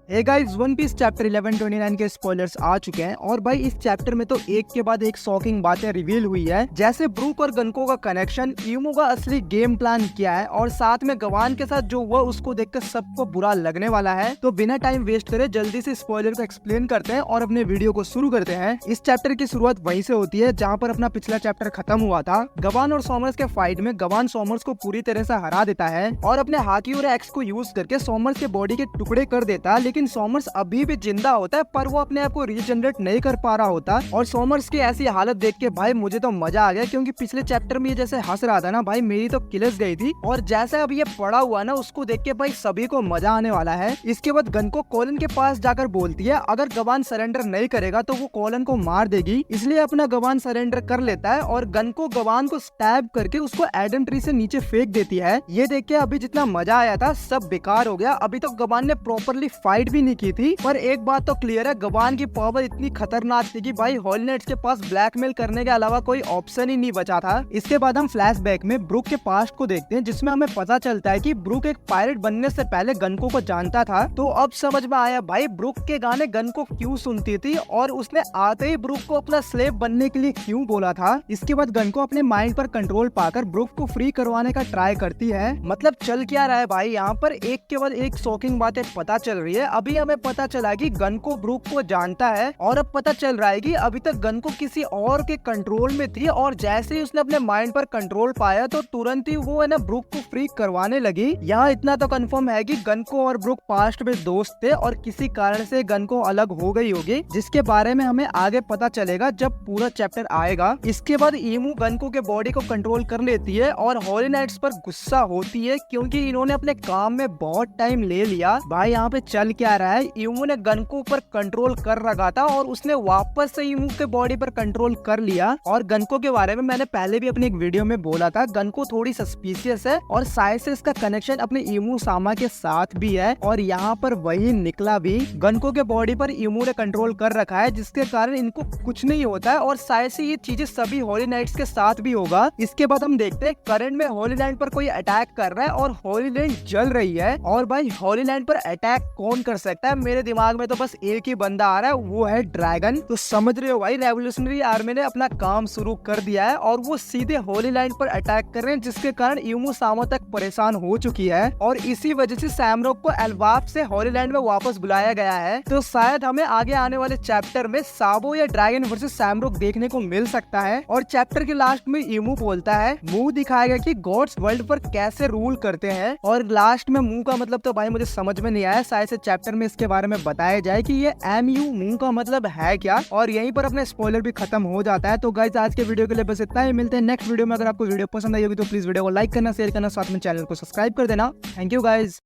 हे guys, one piece chapter 1129 के spoilers आ चुके हैं और भाई इस चैप्टर में तो एक के बाद एक शॉकिंग बातें रिवील हुई है। जैसे ब्रूक और गनको का कनेक्शन, इमू का असली गेम प्लान क्या है और साथ में गवान के साथ जो हुआ उसको देखकर सबको बुरा लगने वाला है। तो बिना टाइम वेस्ट करे जल्दी से स्पॉइलर को एक्सप्लेन करते हैं और अपने वीडियो को शुरू करते हैं। इस चैप्टर की शुरुआत वहीं से होती है जहाँ पर अपना पिछला चैप्टर खत्म हुआ था। गवान और सोमर्स के फाइट में गवान सोमर्स को पूरी तरह से हरा देता है और अपने हाकी और एक्स को यूज करके सोमर्स के बॉडी के टुकड़े कर देता है, लेकिन सोमर्स अभी भी जिंदा होता है पर वो अपने आप को रीजनरेट नहीं कर पा रहा होता। और सोमर्स की ऐसी हालत देख के भाई मुझे तो मजा आ गया, क्योंकि पिछले चैप्टर में ये जैसे हंस रहा था ना भाई, मेरी तो किलस गई थी। और जैसे अब ये पड़ा हुआ ना, उसको देख के भाई सभी को मजा आने वाला है। इसके बाद गनको कोलन के पास जाकर बोलती है अगर गवान सरेंडर नहीं करेगा तो वो कोलन को मार देगी, इसलिए अपना गवान सरेंडर कर लेता है और गनको गवान को स्टैब करके उसको एडम ट्री से नीचे फेंक देती है। ये देख के अभी जितना मजा आया था सब बेकार हो गया। अभी तो गवान ने प्रॉपरली फाइट भी नहीं की थी, पर एक बात तो क्लियर है, गवान की पावर इतनी खतरनाक थी कि भाई होली नाइट्स के पास ब्लैकमेल करने के अलावा कोई ऑप्शन ही नहीं बचा था। इसके बाद हम फ्लैशबैक में ब्रूक के पास्ट को देखते हैं, जिसमें हमें पता चलता है कि ब्रूक एक पायरेट बनने से पहले गनको को जानता था। तो अब समझ में आया भाई ब्रूक के गाने गनको क्यों सुनती थी और उसने आते ही ब्रूक को अपना स्लेव बनने के लिए क्यों बोला था। इसके बाद गनको अपने माइंड पर कंट्रोल पाकर ब्रूक को फ्री करवाने का ट्राई करती है। मतलब चल क्या रहा है भाई, यहाँ पर एक के बाद एक शॉकिंग बातें पता चल रही है। अभी हमें पता चला कि गनको ब्रूक को जानता है और अब पता चल रहा है कि अभी तक गनको किसी और के कंट्रोल में थी और जैसे ही उसने अपने माइंड पर कंट्रोल पाया तो तुरंत ही वो है ना ब्रूक को फ्री करवाने लगी। यहाँ इतना तो कंफर्म है कि गनको और ब्रूक पास्ट में दोस्त थे और किसी कारण से गनको अलग हो गई होगी, जिसके बारे में हमें आगे पता चलेगा जब पूरा चैप्टर आएगा। इसके बाद इमू गनको के बॉडी को कंट्रोल कर लेती है और होली नाइट्स पर गुस्सा होती है क्योंकि इन्होंने अपने काम में बहुत टाइम ले लिया। भाई यहाँ पे चल क्या रहा है, इमू ने गनको पर कंट्रोल कर रखा था और उसने वापस से इमू के बॉडी पर कंट्रोल कर लिया। और गनको के बारे में मैंने पहले भी अपनी एक वीडियो में बोला था, गनको थोड़ी सस्पिशियस है और शायद से इसका कनेक्शन अपने इमू सामा के साथ भी है और यहाँ पर वही निकला भी। गनको के बॉडी पर इमू ने कंट्रोल कर रखा है जिसके कारण इनको कुछ नहीं होता है और शायद से ये चीजें सभी होली नाइट्स के साथ भी होगा। इसके बाद हम देखते हैं करंट में होली लैंड पर कोई अटैक कर रहा है और होली लैंड जल रही है। और भाई होली लैंड पर अटैक कौन कर सकता है, मेरे दिमाग में तो बस एक ही बंदा आ रहा है, वो है ड्रैगन। तो समझ रहे हो भाई, रेवोल्यूशनरी आर्मी ने अपना काम शुरू कर दिया है और वो सीधे होली लैंड पर अटैक कर रहे हैं, जिसके कारण इमू सामा तक परेशान हो चुकी है और इसी वजह से सैमरॉक को एल्बाफ से होली लैंड में वापस बुलाया गया है। तो शायद हमें आगे आने वाले चैप्टर में साबो या ड्रैगन वर्सेस सैमरॉक देखने को मिल सकता है। और चैप्टर के लास्ट में इमू बोलता है, मुंह दिखाएगा कि गॉड्स वर्ल्ड पर कैसे रूल करते हैं। और लास्ट में मुंह का मतलब तो भाई मुझे समझ में नहीं आया, शायद से चैप्टर में इसके बारे में बताया जाए कि ये MU मुंह का मतलब है क्या। और यहीं पर अपने स्पॉइलर भी खत्म हो जाता है। तो गाइस आज के वीडियो के लिए बस इतना ही, मिलते हैं नेक्स्ट वीडियो में। अगर आपको वीडियो पसंद आई होगी तो प्लीज वीडियो को लाइक करना, शेयर करना, साथ में चैनल को सब्सक्राइब कर देना। Thank you guys.